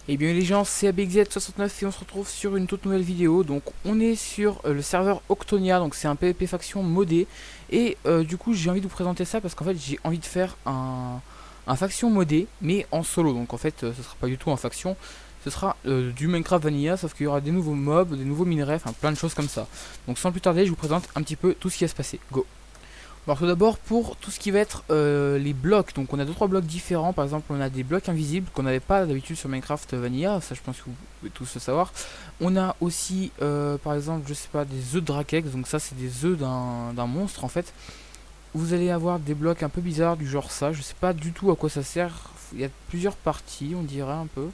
Et bien les gens, c'est ABXZ69 et on se retrouve sur une toute nouvelle vidéo. Donc on est sur le serveur Octonia, donc c'est un PvP faction modé. Et du coup j'ai envie de vous présenter ça parce qu'en fait j'ai envie de faire un faction modé, mais en solo. Donc en fait ce sera pas du tout en faction, ce sera du Minecraft Vanilla, sauf qu'il y aura des nouveaux mobs, des nouveaux minerais, enfin plein de choses comme ça. Donc sans plus tarder, je vous présente un petit peu tout ce qui va se passer. Go! Alors tout d'abord pour tout ce qui va être les blocs, donc on a 2-3 blocs différents. Par exemple on a des blocs invisibles qu'on n'avait pas d'habitude sur Minecraft Vanilla, ça je pense que vous pouvez tous le savoir. On a aussi par exemple je sais pas des œufs de Drakex, donc ça c'est des œufs d'un monstre en fait. Vous allez avoir des blocs un peu bizarres du genre ça, je sais pas du tout à quoi ça sert, il y a plusieurs parties on dirait un peu.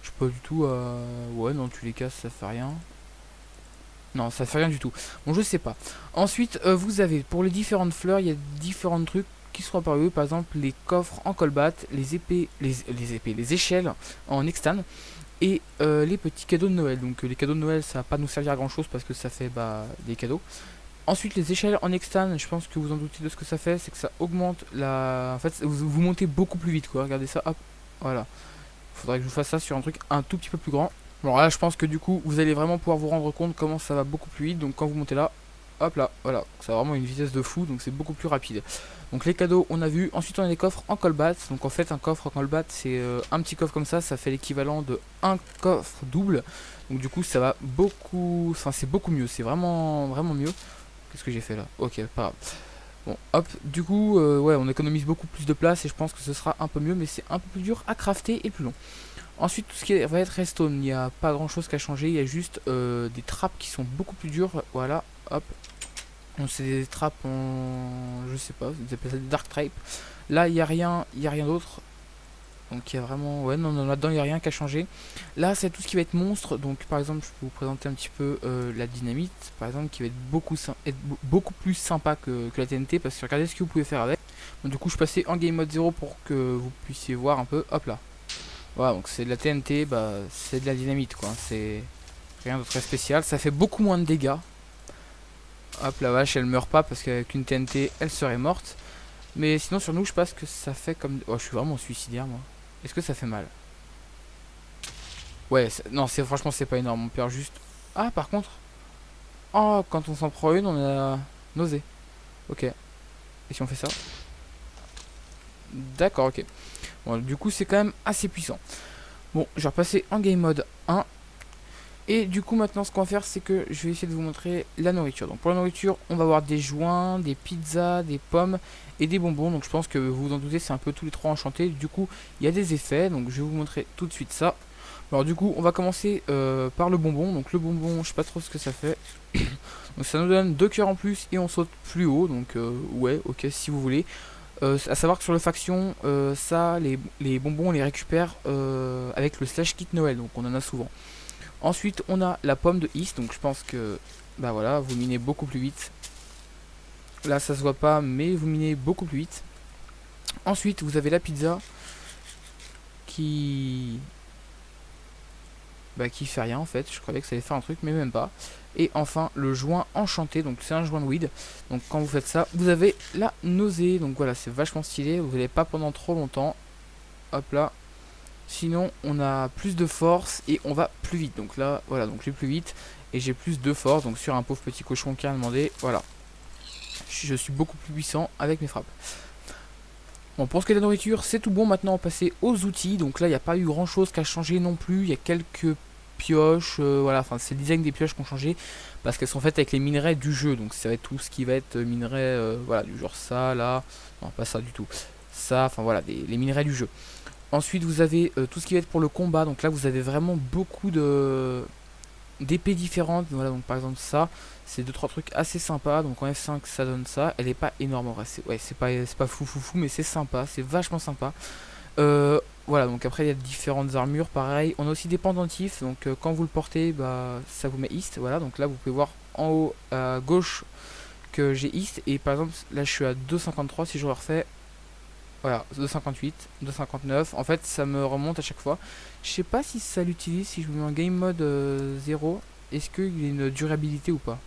Je sais pas du tout, ouais dans tous les cas ça fait rien. Non, ça fait rien du tout. Bon, je sais pas. Ensuite, vous avez pour les différentes fleurs, il y a différents trucs qui seront apparus. Par exemple, les coffres en colbat, les épées, les échelles en extane et les petits cadeaux de Noël. Donc, les cadeaux de Noël, ça va pas nous servir à grand chose parce que ça fait des cadeaux. Ensuite, les échelles en extane, je pense que vous en doutez de ce que ça fait, c'est que ça augmente la. En fait, vous montez beaucoup plus vite, quoi. Regardez ça, hop, voilà. Faudrait que je vous fasse ça sur un truc un tout petit peu plus grand. Bon là je pense que du coup vous allez vraiment pouvoir vous rendre compte comment ça va beaucoup plus vite. Donc quand vous montez là, hop là, voilà, ça a vraiment une vitesse de fou, donc c'est beaucoup plus rapide. Donc les cadeaux on a vu, ensuite on a les coffres en colbat. Donc en fait un coffre en colbat c'est un petit coffre comme ça fait l'équivalent de un coffre double. Donc du coup ça va beaucoup, enfin c'est beaucoup mieux, c'est vraiment mieux. Qu'est-ce que j'ai fait là? Ok, pas grave. Bon, hop, du coup, ouais, on économise beaucoup plus de place et je pense que ce sera un peu mieux, mais c'est un peu plus dur à crafter et plus long. Ensuite, tout ce qui va être redstone, il n'y a pas grand chose qu'à changer, il y a juste des trappes qui sont beaucoup plus dures. Voilà, hop. Donc c'est des trappes en. Je sais pas, vous appelez ça des dark traps. Là, il y a rien d'autre. Donc il y a vraiment. Ouais, non, non là-dedans, il n'y a rien qu'à changer. Là, c'est tout ce qui va être monstre. Donc par exemple, je peux vous présenter un petit peu la dynamite, par exemple, qui va être beaucoup plus sympa que la TNT, parce que regardez ce que vous pouvez faire avec. Donc, du coup, je suis passé en game mode 0 pour que vous puissiez voir un peu. Hop là. Voilà, donc c'est de la TNT, bah, c'est de la dynamite quoi, c'est rien de très spécial, ça fait beaucoup moins de dégâts. Hop, la vache elle meurt pas parce qu'avec une TNT elle serait morte. Mais sinon sur nous je pense que ça fait comme... Oh je suis vraiment suicidaire moi. Est-ce que ça fait mal? Ouais, non c'est franchement c'est pas énorme, on perd juste... Ah par contre... Oh quand on s'en prend une on a nausée. Ok, et si on fait ça? D'accord, ok. Bon du coup c'est quand même assez puissant. Bon, je vais repasser en game mode 1. Et du coup maintenant ce qu'on va faire c'est que je vais essayer de vous montrer la nourriture. Donc pour la nourriture on va avoir des joints, des pizzas, des pommes et des bonbons. Donc je pense que vous vous en doutez c'est un peu tous les trois enchantés. Du coup il y a des effets donc je vais vous montrer tout de suite ça. Alors du coup on va commencer par le bonbon. Donc le bonbon je sais pas trop ce que ça fait. Donc ça nous donne 2 cœurs en plus et on saute plus haut. Donc ouais ok si vous voulez. À savoir que sur le faction ça les bonbons on les récupère avec le slash kit Noël. Donc on en a souvent. Ensuite, on a la pomme de Is, donc je pense que bah voilà, vous minez beaucoup plus vite. Là, ça se voit pas, mais vous minez beaucoup plus vite. Ensuite, vous avez la pizza qui qui fait rien en fait. Je croyais que ça allait faire un truc, mais même pas. Et enfin, le joint enchanté, donc c'est un joint de weed. Donc quand vous faites ça, vous avez la nausée. Donc voilà, c'est vachement stylé. Vous n'allez pas pendant trop longtemps. Hop là. Sinon, on a plus de force et on va plus vite. Donc là, voilà, donc j'ai plus vite et j'ai plus de force. Donc sur un pauvre petit cochon qui a demandé, voilà. Je suis beaucoup plus puissant avec mes frappes. Bon, pour ce qui est de la nourriture, c'est tout bon. Maintenant, on va passer aux outils. Donc là, il n'y a pas eu grand chose qu'à changer non plus. Il y a quelques pioches, voilà, enfin c'est le design des pioches qui ont changé parce qu'elles sont faites avec les minerais du jeu. Donc ça va être tout ce qui va être minerais, voilà, du genre ça, là, non pas ça du tout. Ça, enfin voilà, les minerais du jeu. Ensuite, vous avez tout ce qui va être pour le combat. Donc là, vous avez vraiment beaucoup de d'épées différentes. Voilà, donc par exemple ça, c'est deux trois trucs assez sympas. Donc en F5, ça donne ça. Elle est pas énorme en vrai. Ouais, c'est pas fou fou fou, mais c'est sympa, c'est vachement sympa. Voilà, donc après il y a différentes armures, pareil. On a aussi des pendentifs. Donc quand vous le portez, bah ça vous met East. Voilà, donc là vous pouvez voir en haut à gauche que j'ai East. Et par exemple, là je suis à 2,53 si je le refais. Voilà, 2,58, 2,59. En fait, ça me remonte à chaque fois. Je sais pas si ça l'utilise, si je me mets en game mode 0. Est-ce qu'il y a une durabilité ou pas?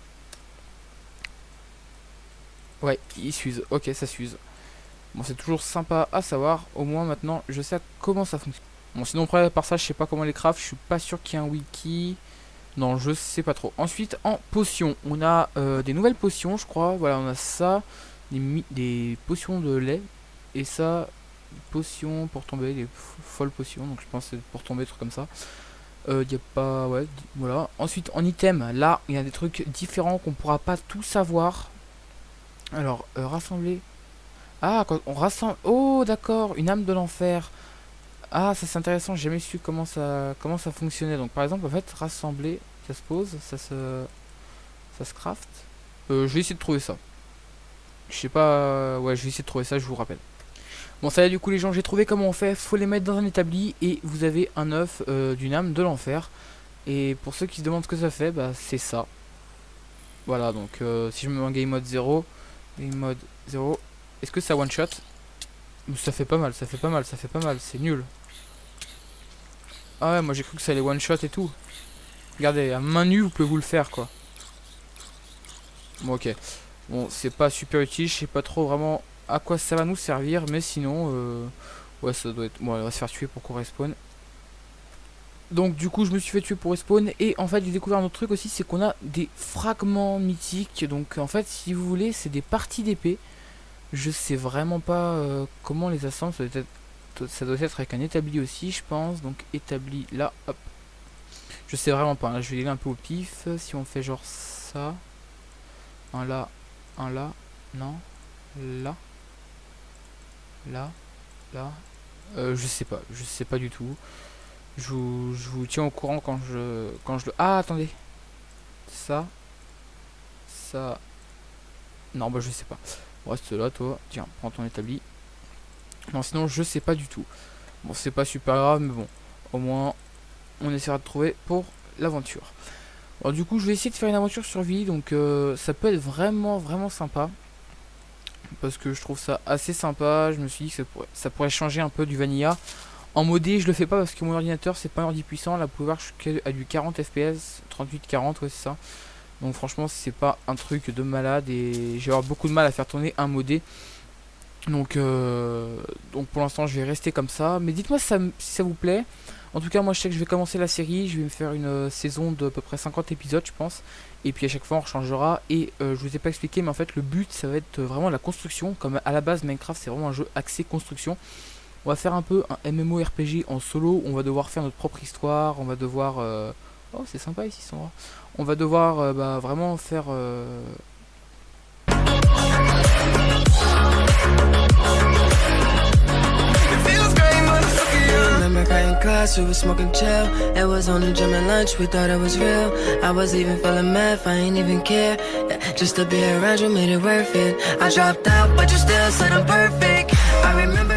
Ouais, il s'use. Ok, ça s'use. Bon, c'est toujours sympa à savoir. Au moins, maintenant, je sais comment ça fonctionne. Bon, sinon après, par ça, je sais pas comment les craft. Je suis pas sûr qu'il y ait un wiki. Non, je sais pas trop. Ensuite, en potions, on a des nouvelles potions, je crois. Voilà, on a ça, des potions de lait. Et ça, potions pour tomber, des folles potions. Donc je pense que c'est pour tomber, des trucs comme ça. Y a pas, ouais, voilà. Ensuite, en item, là, il y a des trucs différents qu'on pourra pas tout savoir. Alors, rassembler. Ah, quand on rassemble. Oh, d'accord, une âme de l'enfer. Ah, ça c'est intéressant, j'ai jamais su comment ça fonctionnait. Donc par exemple, en fait, rassembler, ça se pose, ça se craft. Je vais essayer de trouver ça. Je sais pas, ouais, je vais essayer de trouver ça, je vous rappelle. Bon, ça y est, du coup les gens, j'ai trouvé comment on fait. Faut les mettre dans un établi et vous avez un œuf d'une âme de l'enfer. Et pour ceux qui se demandent ce que ça fait, bah c'est ça. Voilà, donc si je me mets en game mode 0, est-ce que ça one shot? Ça fait pas mal, ça fait pas mal, ça fait pas mal, c'est nul. Ah ouais, moi j'ai cru que ça allait one shot et tout. Regardez, à main nue, vous pouvez vous le faire quoi. Bon, ok. Bon, c'est pas super utile, je sais pas trop vraiment à quoi ça va nous servir, mais sinon, ouais, ça doit être. Bon, elle va se faire tuer pour qu'on respawn. Donc, du coup, je me suis fait tuer pour respawn. Et en fait, j'ai découvert un autre truc aussi, c'est qu'on a des fragments mythiques. Donc, en fait, si vous voulez, c'est des parties d'épée. Je sais vraiment pas comment les assembler. Ça doit être avec un établi aussi, je pense. Donc, établi là, hop. Je sais vraiment pas, là, je vais y aller un peu au pif. Si on fait genre ça. Un là, non. Là. Là. Là. Je sais pas du tout. Je vous tiens au courant quand je le... Ah, attendez. Ça. Ça. Non, bah je sais pas. Reste là, toi. Tiens, prends ton établi. Non, sinon, je sais pas du tout. Bon, c'est pas super grave, mais bon. Au moins, on essaiera de trouver pour l'aventure. Alors du coup je vais essayer de faire une aventure survie, donc ça peut être vraiment sympa. Parce que je trouve ça assez sympa, je me suis dit que ça pourrait changer un peu du vanilla. En modé je le fais pas parce que mon ordinateur c'est pas un ordi puissant, la pouveur à du 40 fps, 38-40 ouais c'est ça. Donc franchement c'est pas un truc de malade et je vais avoir beaucoup de mal à faire tourner un modé. Donc pour l'instant je vais rester comme ça, mais dites-moi si ça vous plaît. En tout cas moi je sais que je vais commencer la série, je vais me faire une saison de à peu près 50 épisodes je pense. Et puis à chaque fois on changera et je vous ai pas expliqué mais en fait le but ça va être vraiment la construction. Comme à la base Minecraft c'est vraiment un jeu axé construction. On va faire un peu un MMORPG en solo, on va devoir faire notre propre histoire, on va devoir... Oh c'est sympa ici son endroit. On va devoir bah, vraiment faire... In class, we was smoking chill. It was on the gym and lunch, we thought it was real. I was even feeling math, I ain't even care. Yeah, just to be around you made it worth it. I dropped out, but you still said I'm perfect. I remember